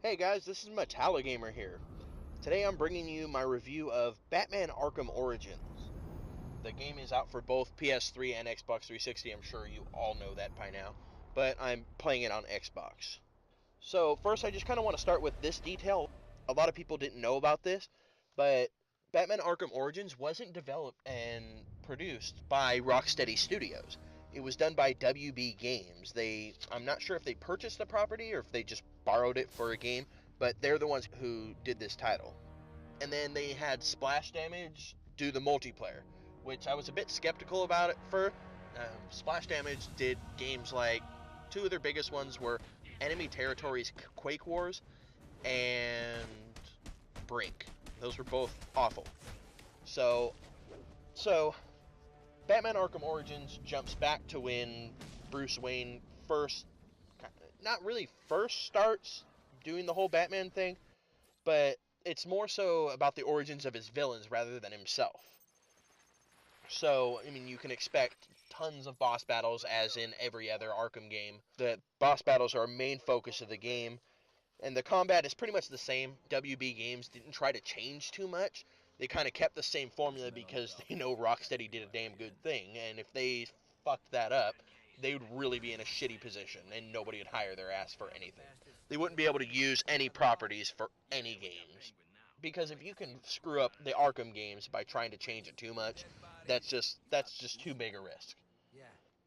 Hey guys, this is Metallagamer here. Today I'm bringing you my review of Batman Arkham Origins. The game is out for both PS3 and Xbox 360. I'm sure you all know that by now, but I'm playing it on Xbox. So first I just kind of want to start with this detail. A lot of people didn't know about this, but Batman Arkham Origins wasn't developed and produced by Rocksteady Studios. It was done by WB Games. I'm not sure if they purchased the property or if they just borrowed it for a game, but they're the ones who did this title. And then they had Splash Damage do the multiplayer, which I was a bit skeptical about it for. Splash Damage did games like two of their biggest ones were Enemy Territories Quake Wars and Brink. Those were both awful. So, so Batman Arkham Origins jumps back to when Bruce Wayne first, not really first starts doing the whole Batman thing, but it's more so about the origins of his villains rather than himself. So, I mean, you can expect tons of boss battles as in every other Arkham game. The boss battles are a main focus of the game, and the combat is pretty much the same. WB Games didn't try to change too much. They kind of kept the same formula because they know Rocksteady did a damn good thing, and if they fucked that up, they would really be in a shitty position, and nobody would hire their ass for anything. They wouldn't be able to use any properties for any games. Because if you can screw up the Arkham games by trying to change it too much, that's just too big a risk.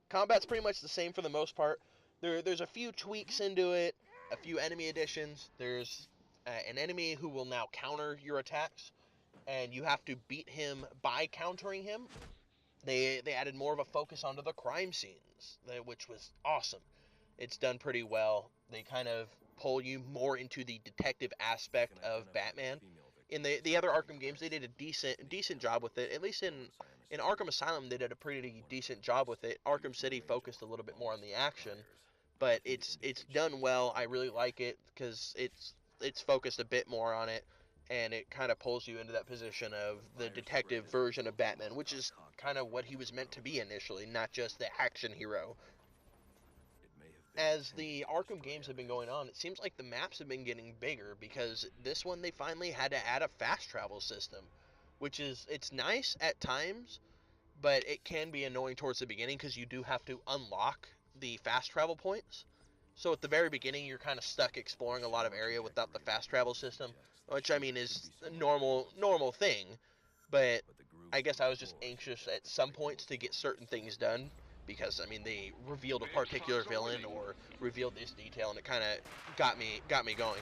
Combat's pretty much the same for the most part. There's a few tweaks into it, a few enemy additions. There's an enemy who will now counter your attacks, and you have to beat him by countering him. They added more of a focus onto the crime scenes, which was awesome. It's done pretty well. They kind of pull you more into the detective aspect of Batman. In the other Arkham games, they did a decent job with it. At least in Arkham Asylum, they did a pretty decent job with it. Arkham City focused a little bit more on the action, but it's done well. I really like it because it's focused a bit more on it, and it kind of pulls you into that position of the detective version of Batman, which is kind of what he was meant to be initially, not just the action hero. As the Arkham games have been going on, it seems like the maps have been getting bigger because this one they finally had to add a fast travel system, which is it's nice at times, but it can be annoying towards the beginning because you do have to unlock the fast travel points. So at the very beginning, you're kind of stuck exploring a lot of area without the fast travel system, which I mean is a normal thing. But I guess I was just anxious at some points to get certain things done because I mean they revealed a particular villain or revealed this detail, and it kind of got me going.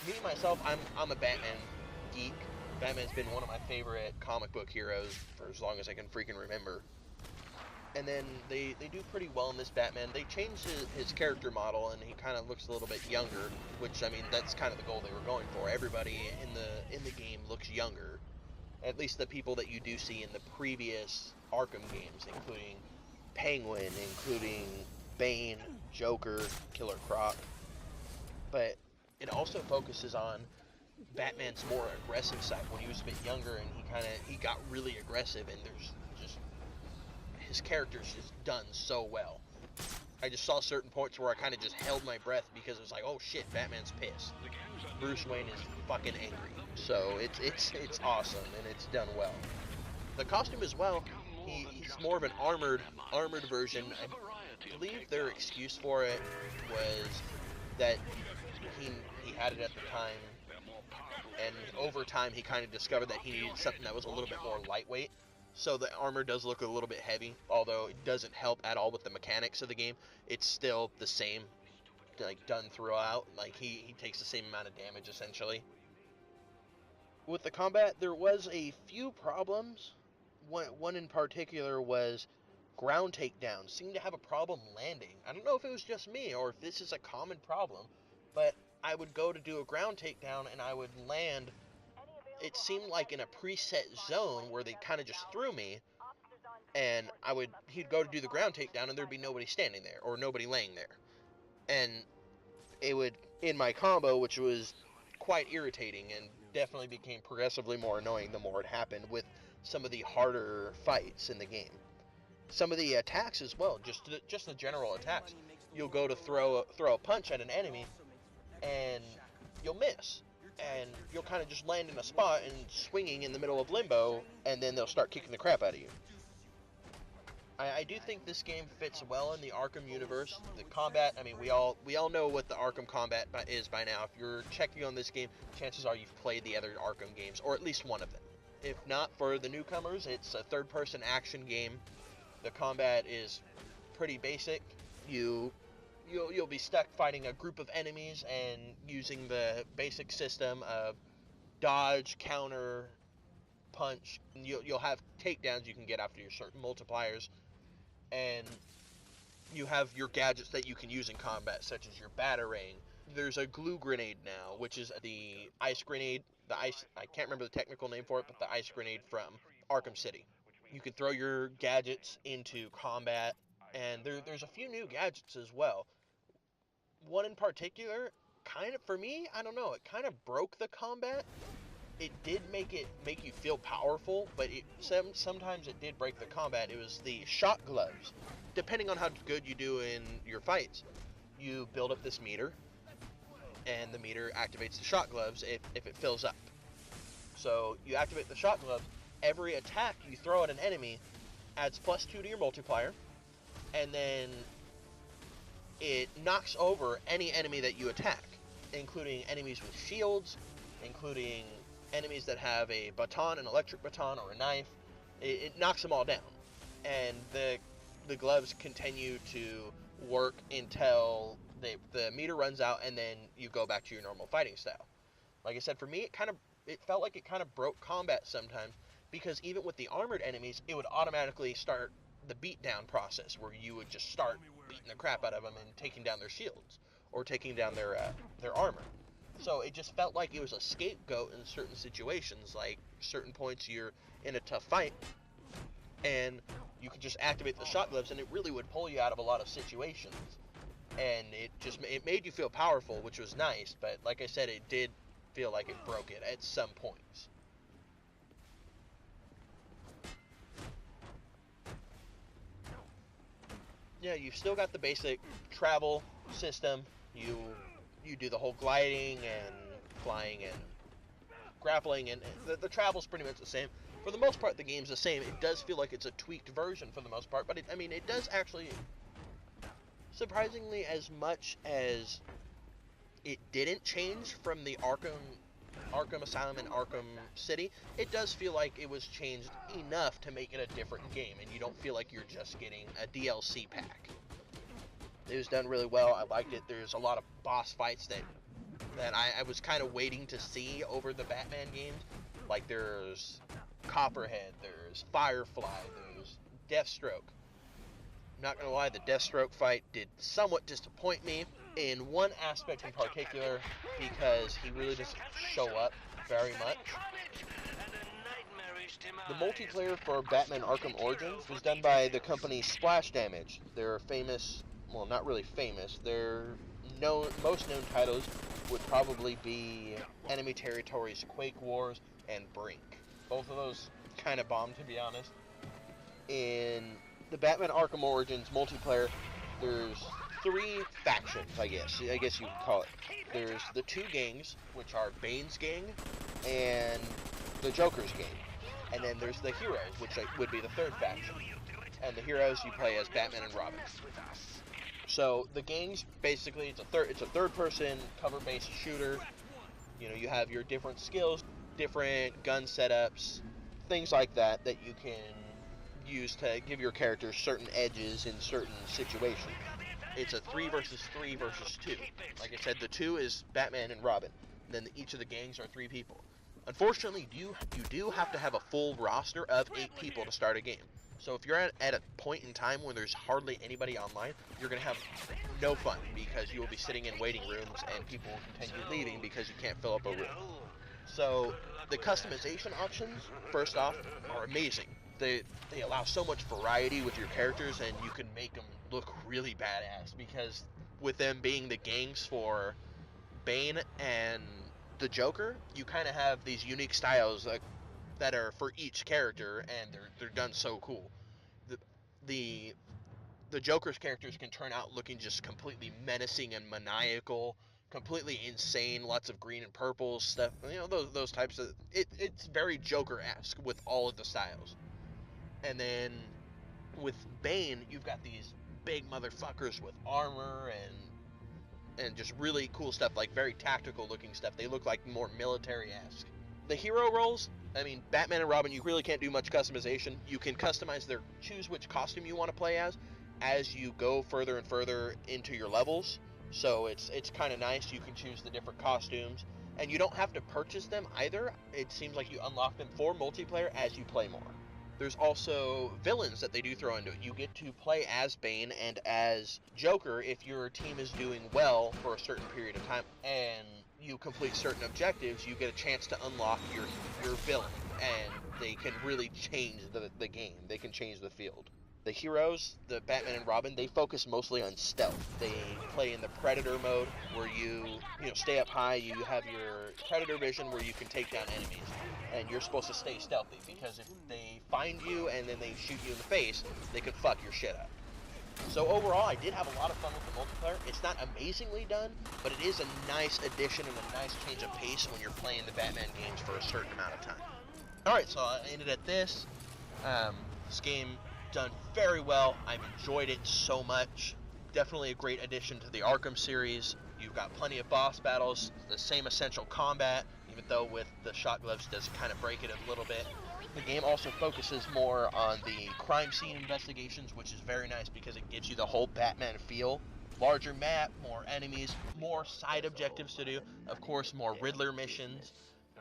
Me myself, I'm a Batman geek. Batman's been one of my favorite comic book heroes for as long as I can freaking remember. And then they do pretty well in this Batman. They changed his character model, and he kind of looks a little bit younger, which I mean that's kind of the goal they were going for. Everybody in the game looks younger, at least the people that you do see in the previous Arkham games, including Penguin, including Bane, Joker, Killer Croc. But it also focuses on Batman's more aggressive side when he was a bit younger, and he got really aggressive, and there's just his character's just done so well. I just saw certain points where I kind of just held my breath because it was like, oh shit, Batman's pissed. Bruce Wayne is fucking angry. So it's awesome and it's done well. The costume as well. He's more of an armored version. I believe their excuse for it was that he had it at the time, and over time he kind of discovered that he needed something that was a little bit more lightweight. So the armor does look a little bit heavy, although it doesn't help at all with the mechanics of the game. It's still the same, like done throughout. Like he takes the same amount of damage essentially. With the combat, there was a few problems. One in particular was ground takedown. Seemed to have a problem landing. I don't know if it was just me or if this is a common problem, but I would go to do a ground takedown and I would land. It seemed like in a preset zone where they kind of just threw me, and he'd go to do the ground takedown and there'd be nobody standing there or nobody laying there, and it would in my combo, which was quite irritating and definitely became progressively more annoying the more it happened with some of the harder fights in the game. Some of the attacks as well, just the general attacks. You'll go to throw a punch at an enemy, and you'll miss. And you'll kind of just land in a spot and swinging in the middle of limbo, and then they'll start kicking the crap out of you. I do think this game fits well in the Arkham universe. The combat, I mean, we all know what the Arkham combat is by now. If you're checking on this game, chances are you've played the other Arkham games, or at least one of them. If not, for the newcomers, it's a third-person action game. The combat is pretty basic. You'll be stuck fighting a group of enemies and using the basic system of dodge, counter, punch. You'll have takedowns you can get after your certain multipliers, and you have your gadgets that you can use in combat, such as your batarang. There's a glue grenade now, which is the ice grenade. I can't remember the technical name for it, but the ice grenade from Arkham City. You can throw your gadgets into combat, and there's a few new gadgets as well. One in particular, kind of, for me, I don't know, it kind of broke the combat. It did make you feel powerful, but sometimes it did break the combat. It was the shot gloves. Depending on how good you do in your fights, you build up this meter, and the meter activates the shot gloves if it fills up. So you activate the shot gloves. Every attack you throw at an enemy adds +2 to your multiplier, and then it knocks over any enemy that you attack, including enemies with shields, including enemies that have a baton, an electric baton, or a knife. It knocks them all down. And the gloves continue to work until the meter runs out, and then you go back to your normal fighting style. Like I said, for me, it felt like it kind of broke combat sometimes, because even with the armored enemies, it would automatically start the beatdown process, where you would just start beating the crap out of them and taking down their shields or taking down their armor. So it just felt like it was a scapegoat in certain situations, like certain points you're in a tough fight, and you could just activate the shot gloves, and it really would pull you out of a lot of situations. And it made you feel powerful, which was nice, but like I said, it did feel like it broke it at some points. Yeah, you've still got the basic travel system. You do the whole gliding and flying and grappling, and the travel's pretty much the same. For the most part, the game's the same. It does feel like it's a tweaked version for the most part, but it does actually, surprisingly, as much as it didn't change from the Arkham Asylum and Arkham City, it does feel like it was changed enough to make it a different game, and you don't feel like you're just getting a DLC pack. It was done really well. I liked it. There's a lot of boss fights that I was kind of waiting to see over the Batman games. Like, there's Copperhead, there's Firefly, there's Deathstroke. I'm not gonna lie, the Deathstroke fight did somewhat disappoint me in one aspect in particular, because he really doesn't show up very much. The multiplayer for Batman Arkham Origins was done by the company Splash Damage. They're famous, well, not really famous, their most known titles would probably be Enemy Territories, Quake Wars, and Brink. Both of those kind of bombed, to be honest. In the Batman Arkham Origins multiplayer, there's 3 factions, I guess you could call it. There's the 2 gangs, which are Bane's gang and the Joker's gang. And then there's the heroes, which would be the 3rd faction. And the heroes, you play as Batman and Robin. So the gangs, basically, it's a third-person cover-based shooter. You know, you have your different skills, different gun setups, things like that you can use to give your character certain edges in certain situations. It's a 3 versus 3 versus 2. Like I said, the 2 is Batman and Robin. And then each of the gangs are 3 people. Unfortunately, you do have to have a full roster of 8 people to start a game. So if you're at a point in time when there's hardly anybody online, you're going to have no fun, because you will be sitting in waiting rooms and people will continue leaving because you can't fill up a room. So the customization options, first off, are amazing. They allow so much variety with your characters, and you can make them look really badass, because with them being the gangs for Bane and the Joker, you kind of have these unique styles that are for each character, and they're done so cool. The Joker's characters can turn out looking just completely menacing and maniacal, completely insane, lots of green and purple stuff. You know, those types of it's very Joker-esque with all of the styles. And then with Bane, you've got these big motherfuckers with armor and just really cool stuff, like very tactical looking stuff. They look like more military-esque. The hero roles, I mean, Batman and Robin, you really can't do much customization. You can customize choose which costume you want to play as you go further and further into your levels. So it's kind of nice. You can choose the different costumes, and you don't have to purchase them either. It seems like you unlock them for multiplayer as you play more. There's also villains that they do throw into it. You get to play as Bane and as Joker if your team is doing well for a certain period of time, and you complete certain objectives, you get a chance to unlock your villain, and they can really change the game. They can change the field. The heroes, the Batman and Robin, they focus mostly on stealth. They play in the Predator mode, where you stay up high. You have your Predator vision, where you can take down enemies, and you're supposed to stay stealthy, because if they find you and then they shoot you in the face, they could fuck your shit up. So overall, I did have a lot of fun with the multiplayer. It's not amazingly done, but it is a nice addition and a nice change of pace when you're playing the Batman games for a certain amount of time. Alright, so I ended at this. This game done very well. I've enjoyed it so much. Definitely a great addition to the Arkham series. You've got plenty of boss battles, the same essential combat, even though with the shot gloves does kind of break it a little bit. The game also focuses more on the crime scene investigations, which is very nice because it gives you the whole Batman feel. Larger map, more enemies, more side objectives to do. Of course, more Riddler missions,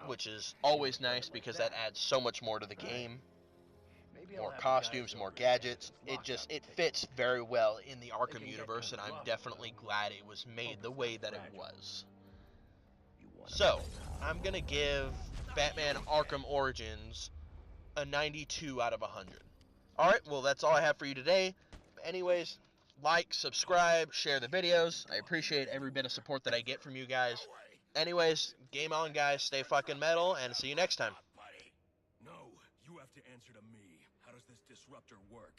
which is always nice because that adds so much more to the game. More costumes, more gadgets. It fits very well in the Arkham universe, and I'm definitely glad it was made the way that it was. So, I'm gonna give Batman Arkham Origins a 92 out of 100. Alright, well, that's all I have for you today. Anyways, like, subscribe, share the videos. I appreciate every bit of support that I get from you guys. Anyways, game on, guys. Stay fucking metal, and see you next time. No, you have to answer to me. How does this disruptor work?